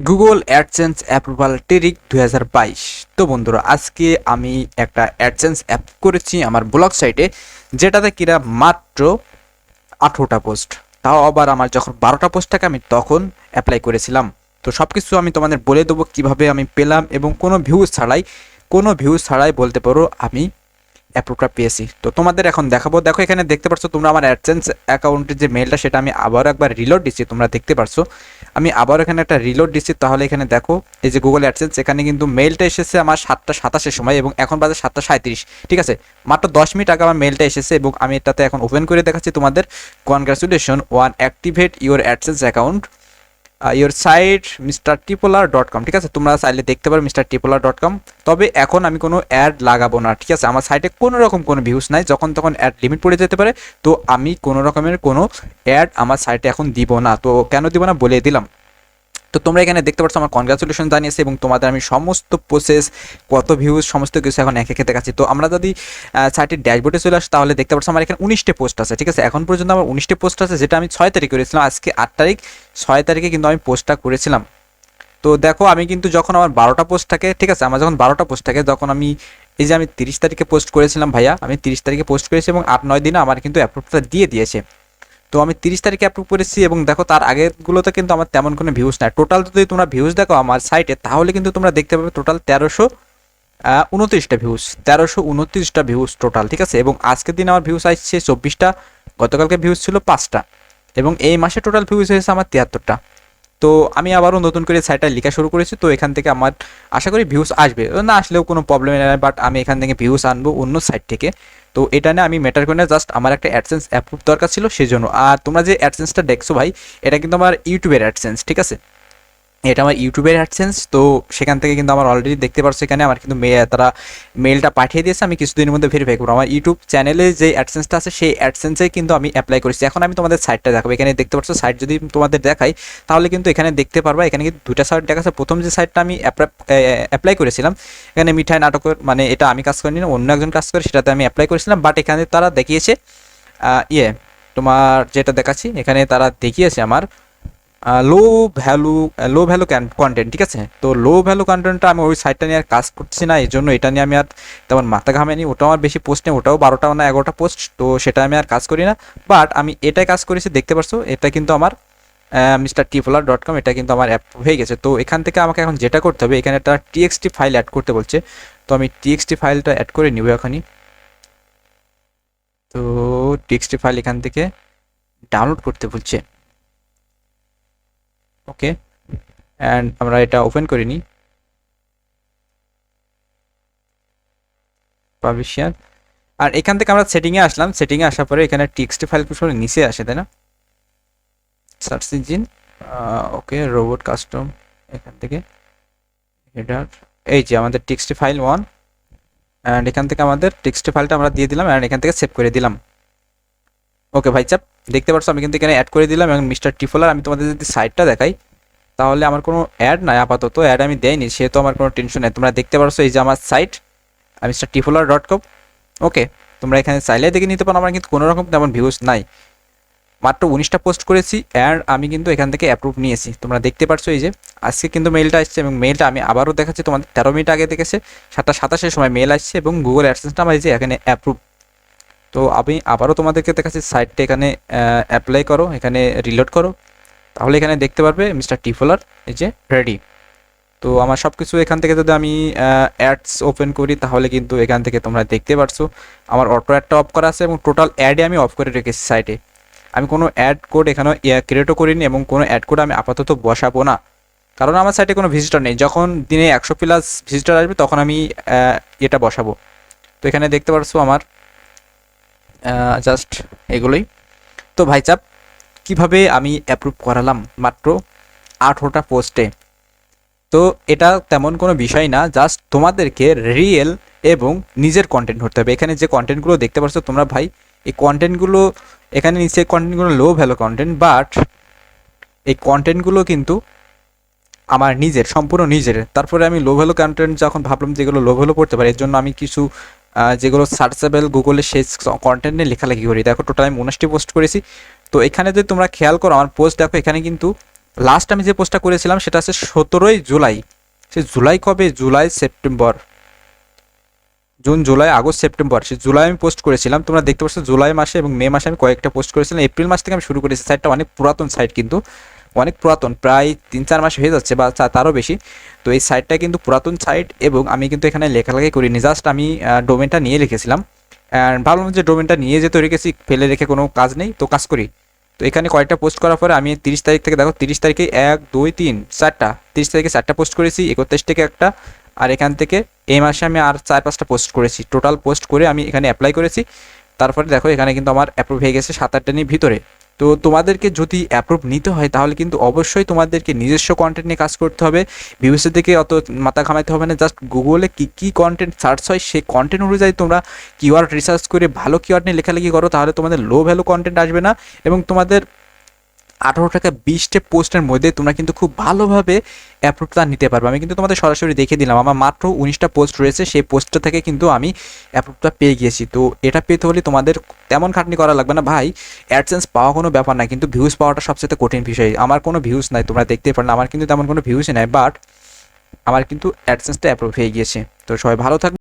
Google AdSense approval trick 2022। তো বন্ধুরা, আজকে আমি একটা অ্যাডসেন্স অ্যাপ করেছি আমার ব্লগ সাইটে, যেটাতে কিনা মাত্র 18টা পোস্ট, তাও আবার আমার যখন 12টা পোস্ট থাকে আমি তখন অ্যাপ্লাই করেছিলাম। তো সব কিছু আমি তোমাদের বলে দেবো কীভাবে আমি পেলাম, এবং কোনো ভিউজ ছাড়াই বলতে পারো আমি অ্যাপ্রুভটা পেয়েছি। তো তোমাদের এখন দেখাবো। দেখো, এখানে দেখতে পাচ্ছ তোমরা আমার অ্যাডসেন্স অ্যাকাউন্টের যে মেলটা, সেটা আমি আবারও একবার রিলোড দিচ্ছি। তোমরা দেখতে পারছো আমি আবারও এখানে একটা রিলোড দিচ্ছি। তাহলে এখানে দেখো, এই যে গুগল অ্যাডসেন্স, এখানে কিন্তু মেলটা এসেছে আমার 7:27-এর সময়, এবং এখন বাজে 7:37। ঠিক আছে, মাত্র 10 মিনিট আগে আমার মেলটা এসেছে, এবং আমি এটাতে এখন ওপেন করে দেখাচ্ছি তোমাদের। Congratulation one activate your AdSense account your site mrtipolar.com। ঠিক আছে, তোমরা চাইলে দেখতে পারো mrtipolar.com। তবে এখন আমি কোনো অ্যাড লাগাবো না। ঠিক আছে, আমার সাইটে কোনো রকম কোনো ভিউজ নাই, যখন তখন অ্যাড লিমিট পড়ে যেতে পারে। তো আমি কোনো রকমের কোনো অ্যাড আমার সাইটে এখন দিব না। তো কেন দিব না বলে দিলাম। তো তোমরা এখানে দেখতে পাচ্ছ আমার কনগ্রাচুলেশন জানিয়েছে, এবং তোমাদের আমি সমস্ত প্রসেস, কত ভিউজ, সমস্ত কিছু এখন একে একে দেখাচ্ছি। তো আমরা যদি সাইটের ড্যাশবোর্ডে চলে আসি, তাহলে দেখতে পাচ্ছ আমার এখানে 19টে পোস্ট আছে। ঠিক আছে, এখন পর্যন্ত আমার 19টে পোস্ট আছে, যেটা আমি 6 তারিখ করেছিলাম। আজকে 8 তারিখ, 6 তারিখে কিন্তু আমি পোস্টটা করেছিলাম। তো দেখো, আমি কিন্তু যখন আমার 12টা পোস্ট থাকে, ঠিক আছে, আমার যখন 12টা পোস্ট থাকে, তখন আমি এই যে আমি 30 তারিখে পোস্ট করেছিলাম ভাইয়া, আমি 30 তারিখে পোস্ট করেছি, এবং 8-9 দিনে আমার কিন্তু অ্যাপ্রুভটা দিয়ে দিয়েছে। তো আমি 30 তারিখে অ্যাপ্রুভ করেছি, এবং দেখো তার আগেরগুলোতে কিন্তু আমার তেমন কোনো ভিউজ নাই। টোটাল যদি তোমরা ভিউজ দেখো আমার সাইটে, তাহলে কিন্তু তোমরা দেখতে পাবে টোটাল 1329টা ভিউজ, 1329টা ভিউজ টোটাল। ঠিক আছে, এবং আজকের দিন আমার ভিউজ আসছে 24টা, গতকালকে ভিউজ ছিল 5টা, এবং এই মাসে টোটাল ভিউজ হয়েছে আমার 73টা। তো আমি আবারও নতুন করে সাইটটা লেখা শুরু করেছি। তো এখান থেকে আমার আশা করি ভিউজ আসবে, না আসলেও কোনো প্রবলেম নেই, বাট আমি এখান থেকে ভিউজ আনবো অন্য সাইট থেকে। তো এটা নিয়ে আমি ম্যাটার করি না, জাস্ট আমার একটা অ্যাডসেন্স অ্যাপ্রুভ দরকার ছিল সেজন্য। আর তোমরা যে অ্যাডসেন্সটা দেখছো ভাই, এটা কিন্তু আমার ইউটিউবের অ্যাডসেন্স। ঠিক আছে, এটা আমার ইউটিউবের অ্যাডসেন্স। তো সেখান থেকে কিন্তু আমার অলরেডি দেখতে পারছো, এখানে আমার কিন্তু তারা মেলটা পাঠিয়ে দিয়েছে। আমি কিছুদিনের মধ্যে ভেরিফাই করবো। আমার ইউটিউব চ্যানেলে যে অ্যাডসেন্সটা আছে, সেই অ্যাডসেন্সে কিন্তু আমি অ্যাপ্লাই করেছি। এখন আমি তোমাদের সাইটটা দেখাবো। এখানে দেখতে পাচ্ছ, সাইট যদি তোমাদের দেখাই, তাহলে কিন্তু এখানে দেখতে পারবা, এখানে কিন্তু দুটা সাইট দেখাচ্ছে। প্রথম যে সাইটটা আমি অ্যাপ্লাই করেছিলাম, এখানে মিঠাই নাটকের, মানে এটা আমি কাজ করিনি, অন্য একজন কাজ করে, সেটাতে আমি অ্যাপ্লাই করেছিলাম। বাট এখানে তারা দেখিয়েছে তোমার যেটা দেখাচ্ছি, এখানে তারা দেখিয়েছে আমার লো ভ্যালু কন্টেন্ট। ঠিক আছে, তো লো ভ্যালু কন্টেন্টটা আমি ওই সাইটটা নিয়ে আর কাজ করছি না, এই জন্য এটা নিয়ে আমি আর তেমন মাথা ঘামাইনি। ওটাও আমার বেশি পোস্ট নেই, ওটাও 12টা না 11টা পোস্ট, তো সেটা আমি আর কাজ করি না। বাট আমি এটাই কাজ করেছি, দেখতে পারছো, এটা কিন্তু আমার mrtipolar.com, এটা কিন্তু আমার অ্যাপ হয়ে গেছে। তো এখান থেকে আমাকে এখন যেটা করতে হবে, এখানে একটা টিএক্সটি ফাইল অ্যাড করতে বলছে। তো আমি টিএক্সটি ফাইলটা অ্যাড করে নিব এখনই। তো টিএক্সটি ফাইল এখান থেকে ডাউনলোড করতে বলছে। ওকে, অ্যান্ড আমরা এটা ওপেন করে নিই, পাবলিশার। আর এখান থেকে আমরা সেটিংয়ে আসলাম। সেটিংয়ে আসার পরে এখানে টিএক্সটি ফাইল কুশলে নিচে আসে, তাই না? সার্চ ইঞ্জিন, ওকে, রোবট কাস্টম, এখান থেকে হেডার, এই যে আমাদের টিএক্সটি ফাইল 1, অ্যান্ড এখান থেকে আমাদের টিএক্সটি ফাইলটা আমরা দিয়ে দিলাম, অ্যান্ড এখান থেকে সেভ করে দিলাম। ওকে ভাই চাপ, দেখতে পাচ্ছ আমি কিন্তু এখানে অ্যাড করে দিলাম। এবং মিস্টার টিফলার, আমি তোমাদের যদি সাইটটা দেখাই, তাহলে আমার কোনো অ্যাড নাই আপাতত, অ্যাড আমি দেয়নি, সেহেতু আমার কোনো টেনশন নেই। তোমরা দেখতে পারছো এই যে আমার সাইট mrtipolar.com। ওকে, তোমরা এখানে চাইলে দেখে নিতে পারো। আমার কিন্তু কোনো রকম তেমন ভিউজ নাই, মাত্র 19টা পোস্ট করেছি, অ্যান্ড আমি কিন্তু এখান থেকে অ্যাপ্রুভ নিয়েছি। তোমরা দেখতে পারছো এই যে আজকে কিন্তু মেলটা আসছে, এবং মেলটা আমি আবারও দেখাচ্ছি তোমাদের, 13 মিনিট আগে দেখেছে, 7:27-এর সময় মেল আসছে, এবং গুগল অ্যাডসেন্সটা আমার এই যে এখানে অ্যাপ্রুভ। তো আমি আবারও তোমাদেরকে দেখাচ্ছি, সাইটটা এখানে অ্যাপ্লাই করো, এখানে রিলোড করো, তাহলে এখানে দেখতে পারবে মিস্টার টিফলার এই যে রেডি। তো আমার সব কিছু এখান থেকে যদি আমি অ্যাডস ওপেন করি, তাহলে কিন্তু এখান থেকে তোমরা দেখতে পারছো আমার অটো অ্যাডটা অফ করা আছে, এবং টোটাল অ্যাডে আমি অফ করে রেখেছি সাইটে। আমি কোনো অ্যাড কোড এখানে ক্রিয়েটও করিনি, এবং কোনো অ্যাড কোড আমি আপাতত বসাবো না, কারণ আমার সাইটে কোনো ভিজিটর নেই। যখন দিনে 100+ ভিজিটর আসবে, তখন আমি এটা বসাবো। তো এখানে দেখতে পারছো আমার জাস্ট এগুলোই। তো ভাইচাপ, কিভাবে আমি অ্যাপ্রুভ করালাম মাত্র 18টা পোস্টে। তো এটা তেমন কোনো বিষয় না, জাস্ট তোমাদেরকে রিয়েল এবং নিজের কন্টেন্ট হতে হবে। এখানে যে কন্টেন্টগুলো দেখতে পাচ্ছ তোমরা ভাই, এই কন্টেন্টগুলো, এখানে নিচে কন্টেন্টগুলো লো ভ্যালু কন্টেন্ট, বাট এই কন্টেন্টগুলো কিন্তু আমার নিজের, সম্পূর্ণ নিজের। তারপরে আমি লো ভ্যালু কন্টেন্ট যখন ভাবলাম যেগুলো লো ভ্যালু পড়তে পারে, এর জন্য আমি কিছু যেগুলো সার্চেবল গুগলে সেই কন্টেন্ট নিয়ে লেখালেখি করি। দেখো টোটাল আমি 19টি পোস্ট করেছি। তো এখানে যদি তোমরা খেয়াল করো আমার পোস্ট, দেখো এখানে কিন্তু লাস্ট আমি যে পোস্টটা করেছিলাম সেটা হচ্ছে 17ই জুলাই। সে জুলাই কবে, July September, June July August September, সে জুলাই আমি পোস্ট করেছিলাম। তোমরা দেখতে পাচ্ছ জুলাই মাসে এবং মে মাসে আমি কয়েকটা পোস্ট করেছিলাম। এপ্রিল মাস থেকে আমি শুরু করেছি। সাইটটা অনেক পুরাতন সাইট, কিন্তু অনেক পুরাতন, প্রায় 3-4 মাস হয়ে যাচ্ছে বা তারও বেশি। তো এই সাইটটা কিন্তু পুরাতন সাইট এবং আমি কিন্তু এখানে লেখালেখি করিনি, জাস্ট আমি ডোমেনটা নিয়ে লিখেছিলাম। অ্যান্ড ভাবলাম যে ডোমেনটা নিয়ে যেতে রেখেছি, ফেলে রেখে কোনো কাজ নেই, তো কাজ করি। তো এখানে কয়েকটা পোস্ট করার পরে আমি 30 তারিখ থেকে, দেখো 30 তারিখে 1 2 3 4টা, 30 তারিখে 4টা পোস্ট করেছি, 31 থেকে একটা, আর এখান থেকে এই মাসে আমি আর 4-5টা পোস্ট করেছি। টোটাল পোস্ট করে আমি এখানে অ্যাপ্লাই করেছি। তারপরে দেখো এখানে কিন্তু আমার অ্যাপ্রুভ হয়ে গেছে 7-8 দিনের ভিতরে। তো তোমাদেরকে যদি অ্যাপ্রুভ নিতে হয় তাহলে কিন্তু অবশ্যই তোমাদেরকে নিজস্ব কন্টেন্ট নিয়ে কাজ করতে হবে। ভিউসের দিকে অত মাথা ঘামাইতে হবে না, জাস্ট গুগলে কী কন্টেন্ট সার্চ হয় সেই কন্টেন্ট অনুযায়ী তোমরা কিওয়ার্ড রিসার্চ করে ভালো কিওয়ার্ড নিয়ে লেখালেখি করো, তাহলে তোমাদের লো ভ্যালু কন্টেন্ট আসবে না এবং তোমাদের 18 থেকে 20টা পোস্টের মধ্যে তোমরা কিন্তু খুব ভালোভাবে অ্যাপ্রুভটা নিতে পারবে। আমি কিন্তু তোমাদের সরাসরি দেখে দিলাম, আমার মাত্র 19টা পোস্ট রয়েছে, সেই পোস্টটা থেকে কিন্তু আমি অ্যাপ্রুভটা পেয়ে গিয়েছি। তো এটা পেতে হলে তোমাদের তেমন খাটনি করা লাগবে না ভাই। অ্যাডসেন্স পাওয়া কোনো ব্যাপার না, কিন্তু ভিউজ পাওয়াটা সবচেয়ে কঠিন বিষয়। আমার কোনো ভিউজ নাই, তোমরা দেখতেই পারেন, আমার কিন্তু তেমন কোনো ভিউজই নাই, বাট আমার কিন্তু অ্যাডসেন্সটা অ্যাপ্রুভ হয়ে গিয়েছে। তো সবাই ভালো থাকবে।